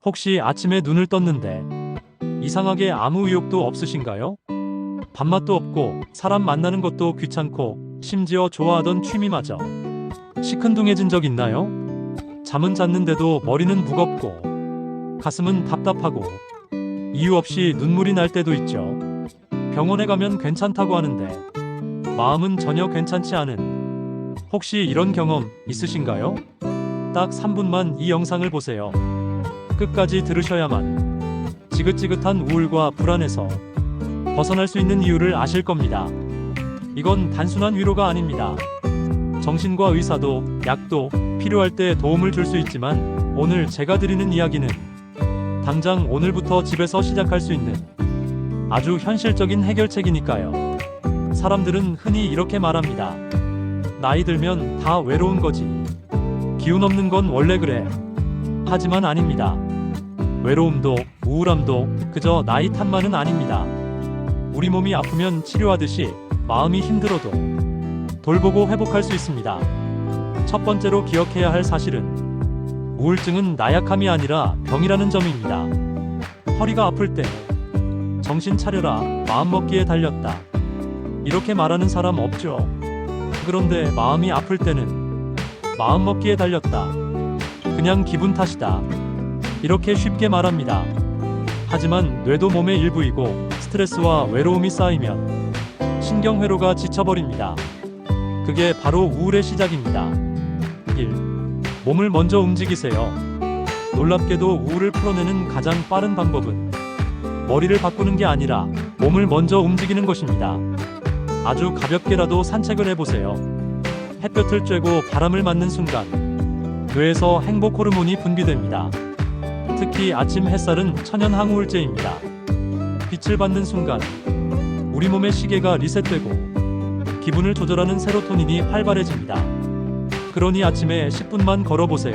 혹시 아침에 눈을 떴는데 이상하게 아무 의욕도 없으신가요? 밥맛도 없고 사람 만나는 것도 귀찮고 심지어 좋아하던 취미마저 시큰둥해진 적 있나요? 잠은 잤는데도 머리는 무겁고 가슴은 답답하고 이유 없이 눈물이 날 때도 있죠. 병원에 가면 괜찮다고 하는데 마음은 전혀 괜찮지 않은, 혹시 이런 경험 있으신가요? 딱 3분만 이 영상을 보세요. 끝까지 들으셔야만 지긋지긋한 우울과 불안에서 벗어날 수 있는 이유를 아실 겁니다. 이건 단순한 위로가 아닙니다. 정신과 의사도 약도 필요할 때 도움을 줄 수 있지만, 오늘 제가 드리는 이야기는 당장 오늘부터 집에서 시작할 수 있는 아주 현실적인 해결책이니까요. 사람들은 흔히 이렇게 말합니다. 나이 들면 다 외로운 거지. 기운 없는 건 원래 그래. 하지만 아닙니다. 외로움도 우울함도 그저 나이 탓만은 아닙니다. 우리 몸이 아프면 치료하듯이 마음이 힘들어도 돌보고 회복할 수 있습니다. 첫 번째로 기억해야 할 사실은 우울증은 나약함이 아니라 병이라는 점입니다. 허리가 아플 때 정신 차려라, 마음먹기에 달렸다, 이렇게 말하는 사람 없죠. 그런데 마음이 아플 때는 마음먹기에 달렸다, 그냥 기분 탓이다, 이렇게 쉽게 말합니다. 하지만 뇌도 몸의 일부이고 스트레스와 외로움이 쌓이면 신경회로가 지쳐버립니다. 그게 바로 우울의 시작입니다. 1. 몸을 먼저 움직이세요. 놀랍게도 우울을 풀어내는 가장 빠른 방법은 머리를 바꾸는 게 아니라 몸을 먼저 움직이는 것입니다. 아주 가볍게라도 산책을 해보세요. 햇볕을 쬐고 바람을 맞는 순간 뇌에서 행복 호르몬이 분비됩니다. 특히 아침 햇살은 천연 항우울제입니다. 빛을 받는 순간 우리 몸의 시계가 리셋되고 기분을 조절하는 세로토닌이 활발해집니다. 그러니 아침에 10분만 걸어보세요.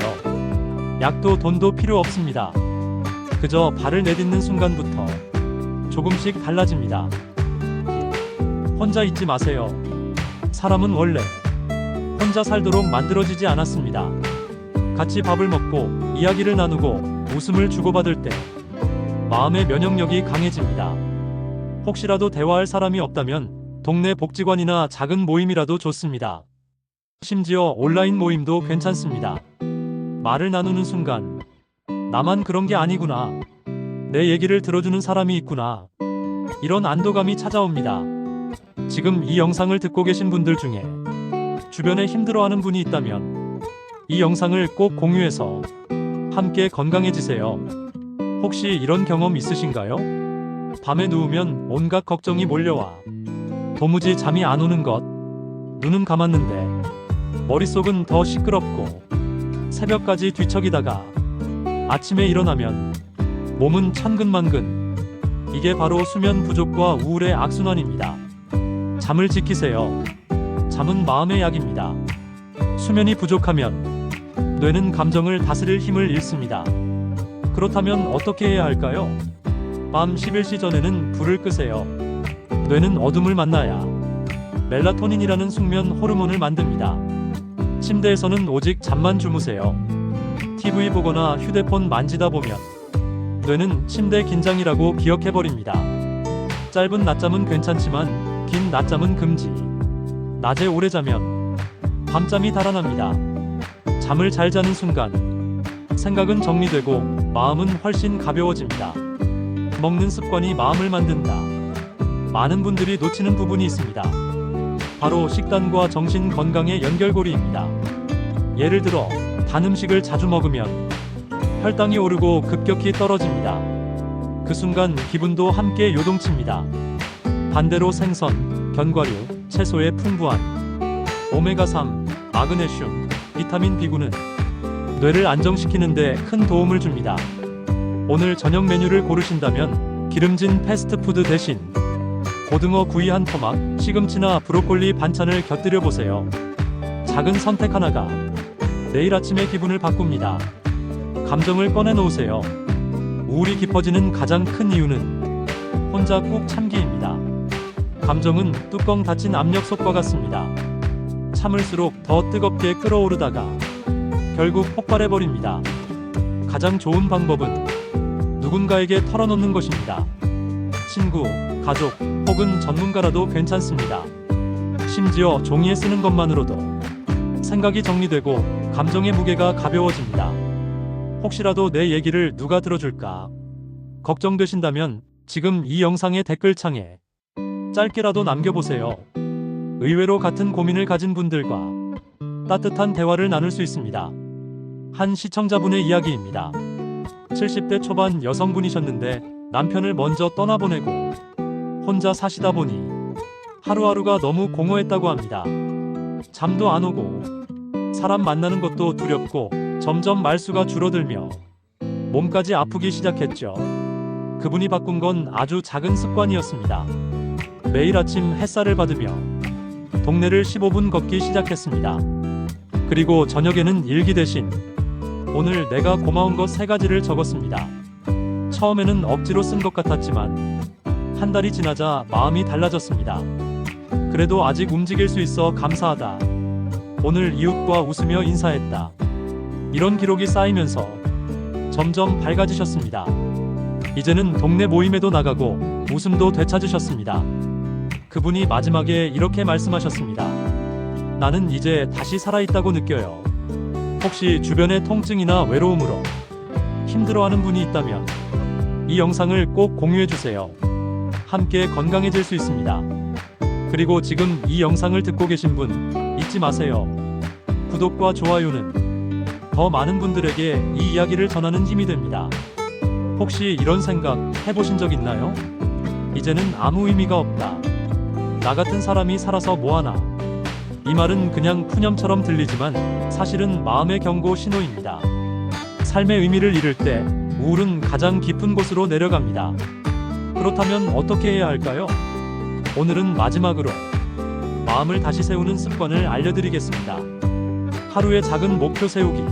약도 돈도 필요 없습니다. 그저 발을 내딛는 순간부터 조금씩 달라집니다. 혼자 있지 마세요. 사람은 원래 혼자 살도록 만들어지지 않았습니다. 같이 밥을 먹고 이야기를 나누고 웃음을 주고받을 때 마음의 면역력이 강해집니다. 혹시라도 대화할 사람이 없다면 동네 복지관이나 작은 모임이라도 좋습니다. 심지어 온라인 모임도 괜찮습니다. 말을 나누는 순간 나만 그런 게 아니구나, 내 얘기를 들어주는 사람이 있구나, 이런 안도감이 찾아옵니다. 지금 이 영상을 듣고 계신 분들 중에 주변에 힘들어하는 분이 있다면 이 영상을 꼭 공유해서 함께 건강해지세요. 혹시 이런 경험 있으신가요? 밤에 누우면 온갖 걱정이 몰려와 도무지 잠이 안 오는 것, 눈은 감았는데 머릿속은 더 시끄럽고 새벽까지 뒤척이다가 아침에 일어나면 몸은 천근만근. 이게 바로 수면 부족과 우울의 악순환입니다. 잠을 지키세요. 잠은 마음의 약입니다. 수면이 부족하면 뇌는 감정을 다스릴 힘을 잃습니다. 그렇다면 어떻게 해야 할까요? 밤 11시 전에는 불을 끄세요. 뇌는 어둠을 만나야 멜라토닌이라는 숙면 호르몬을 만듭니다. 침대에서는 오직 잠만 주무세요. TV 보거나 휴대폰 만지다 보면 뇌는 침대 긴장이라고 기억해버립니다. 짧은 낮잠은 괜찮지만 긴 낮잠은 금지. 낮에 오래 자면 밤잠이 달아납니다. 잠을 잘 자는 순간 생각은 정리되고 마음은 훨씬 가벼워집니다. 먹는 습관이 마음을 만든다. 많은 분들이 놓치는 부분이 있습니다. 바로 식단과 정신 건강의 연결고리입니다. 예를 들어 단 음식을 자주 먹으면 혈당이 오르고 급격히 떨어집니다. 그 순간 기분도 함께 요동칩니다. 반대로 생선, 견과류, 채소의 풍부한 오메가3, 마그네슘, 비타민 B9는 뇌를 안정시키는 데 큰 도움을 줍니다. 오늘 저녁 메뉴를 고르신다면 기름진 패스트푸드 대신 고등어 구이 한 토막, 시금치나 브로콜리 반찬을 곁들여 보세요. 작은 선택 하나가 내일 아침의 기분을 바꿉니다. 감정을 꺼내놓으세요. 우울이 깊어지는 가장 큰 이유는 혼자 꾹 참기입니다. 감정은 뚜껑 닫힌 압력솥과 같습니다. 참을수록 더 뜨겁게 끓어오르다가 결국 폭발해버립니다. 가장 좋은 방법은 누군가에게 털어놓는 것입니다. 친구, 가족, 혹은 전문가라도 괜찮습니다. 심지어 종이에 쓰는 것만으로도 생각이 정리되고 감정의 무게가 가벼워집니다. 혹시라도 내 얘기를 누가 들어줄까 걱정되신다면 지금 이 영상의 댓글창에 짧게라도 남겨보세요. 의외로 같은 고민을 가진 분들과 따뜻한 대화를 나눌 수 있습니다. 한 시청자분의 이야기입니다. 70대 초반 여성분이셨는데 남편을 먼저 떠나보내고 혼자 사시다 보니 하루하루가 너무 공허했다고 합니다. 잠도 안 오고 사람 만나는 것도 두렵고 점점 말수가 줄어들며 몸까지 아프기 시작했죠. 그분이 바꾼 건 아주 작은 습관이었습니다. 매일 아침 햇살을 받으며 동네를 15분 걷기 시작했습니다. 그리고 저녁에는 일기 대신 오늘 내가 고마운 것 3가지를 적었습니다. 처음에는 억지로 쓴 것 같았지만 한 달이 지나자 마음이 달라졌습니다. 그래도 아직 움직일 수 있어 감사하다. 오늘 이웃과 웃으며 인사했다. 이런 기록이 쌓이면서 점점 밝아지셨습니다. 이제는 동네 모임에도 나가고 웃음도 되찾으셨습니다. 그분이 마지막에 이렇게 말씀하셨습니다. 나는 이제 다시 살아있다고 느껴요. 혹시 주변의 통증이나 외로움으로 힘들어하는 분이 있다면 이 영상을 꼭 공유해주세요. 함께 건강해질 수 있습니다. 그리고 지금 이 영상을 듣고 계신 분 잊지 마세요. 구독과 좋아요는 더 많은 분들에게 이 이야기를 전하는 힘이 됩니다. 혹시 이런 생각 해보신 적 있나요? 이제는 아무 의미가 없다. 나 같은 사람이 살아서 뭐하나. 이 말은 그냥 푸념처럼 들리지만 사실은 마음의 경고 신호입니다. 삶의 의미를 잃을 때 우울은 가장 깊은 곳으로 내려갑니다. 그렇다면 어떻게 해야 할까요? 오늘은 마지막으로 마음을 다시 세우는 습관을 알려드리겠습니다. 하루의 작은 목표 세우기.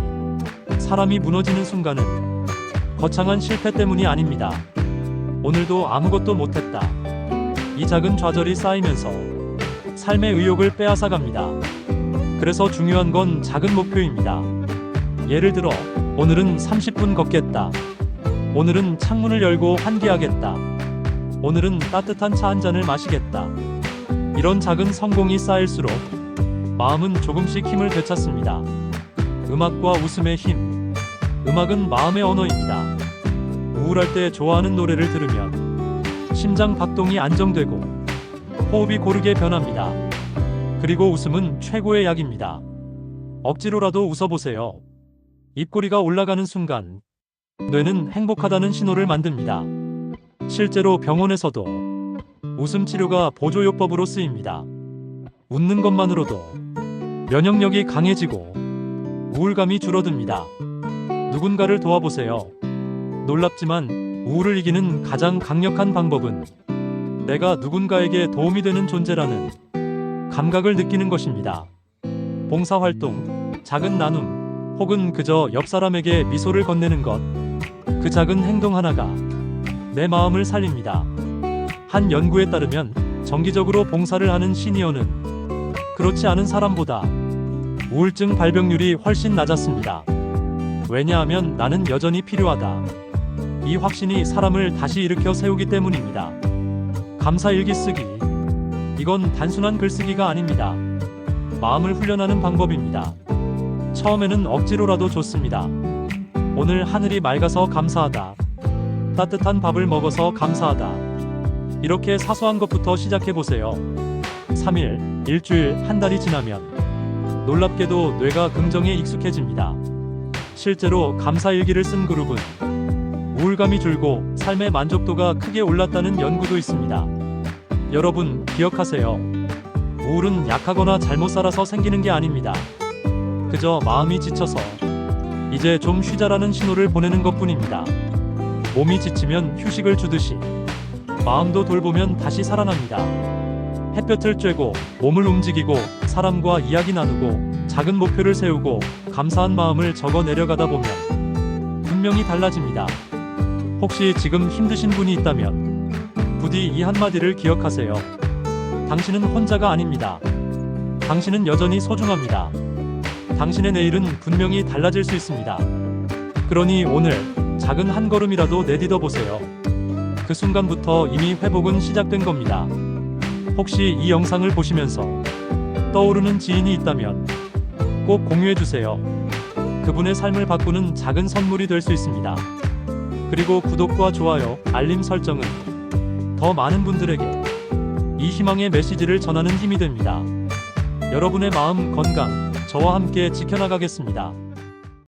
사람이 무너지는 순간은 거창한 실패 때문이 아닙니다. 오늘도 아무것도 못했다. 이 작은 좌절이 쌓이면서 삶의 의욕을 빼앗아 갑니다. 그래서 중요한 건 작은 목표입니다. 예를 들어 오늘은 30분 걷겠다. 오늘은 창문을 열고 환기하겠다. 오늘은 따뜻한 차 한 잔을 마시겠다. 이런 작은 성공이 쌓일수록 마음은 조금씩 힘을 되찾습니다. 음악과 웃음의 힘. 음악은 마음의 언어입니다. 우울할 때 좋아하는 노래를 들으면 심장 박동이 안정되고 호흡이 고르게 변합니다. 그리고 웃음은 최고의 약입니다. 억지로라도 웃어보세요. 입꼬리가 올라가는 순간 뇌는 행복하다는 신호를 만듭니다. 실제로 병원에서도 웃음 치료가 보조요법으로 쓰입니다. 웃는 것만으로도 면역력이 강해지고 우울감이 줄어듭니다. 누군가를 도와보세요. 놀랍지만 우울을 이기는 가장 강력한 방법은 내가 누군가에게 도움이 되는 존재라는 감각을 느끼는 것입니다. 봉사활동, 작은 나눔, 혹은 그저 옆 사람에게 미소를 건네는 것. 그 작은 행동 하나가 내 마음을 살립니다. 한 연구에 따르면 정기적으로 봉사를 하는 시니어는 그렇지 않은 사람보다 우울증 발병률이 훨씬 낮았습니다. 왜냐하면 나는 여전히 필요하다. 이 확신이 사람을 다시 일으켜 세우기 때문입니다. 감사 일기 쓰기. 이건 단순한 글쓰기가 아닙니다. 마음을 훈련하는 방법입니다. 처음에는 억지로라도 좋습니다. 오늘 하늘이 맑아서 감사하다. 따뜻한 밥을 먹어서 감사하다. 이렇게 사소한 것부터 시작해보세요. 3일, 일주일, 한 달이 지나면 놀랍게도 뇌가 긍정에 익숙해집니다. 실제로 감사일기를 쓴 그룹은 우울감이 줄고 삶의 만족도가 크게 올랐다는 연구도 있습니다. 여러분, 기억하세요. 우울은 약하거나 잘못 살아서 생기는 게 아닙니다. 그저 마음이 지쳐서 이제 좀 쉬자라는 신호를 보내는 것뿐입니다. 몸이 지치면 휴식을 주듯이 마음도 돌보면 다시 살아납니다. 햇볕을 쬐고 몸을 움직이고 사람과 이야기 나누고 작은 목표를 세우고 감사한 마음을 적어 내려가다 보면 분명히 달라집니다. 혹시 지금 힘드신 분이 있다면 부디 이 한마디를 기억하세요. 당신은 혼자가 아닙니다. 당신은 여전히 소중합니다. 당신의 내일은 분명히 달라질 수 있습니다. 그러니 오늘 작은 한 걸음이라도 내딛어 보세요. 그 순간부터 이미 회복은 시작된 겁니다. 혹시 이 영상을 보시면서 떠오르는 지인이 있다면 꼭 공유해주세요. 그분의 삶을 바꾸는 작은 선물이 될 수 있습니다. 그리고 구독과 좋아요, 알림 설정은 더 많은 분들에게 이 희망의 메시지를 전하는 힘이 됩니다. 여러분의 마음 건강, 저와 함께 지켜나가겠습니다.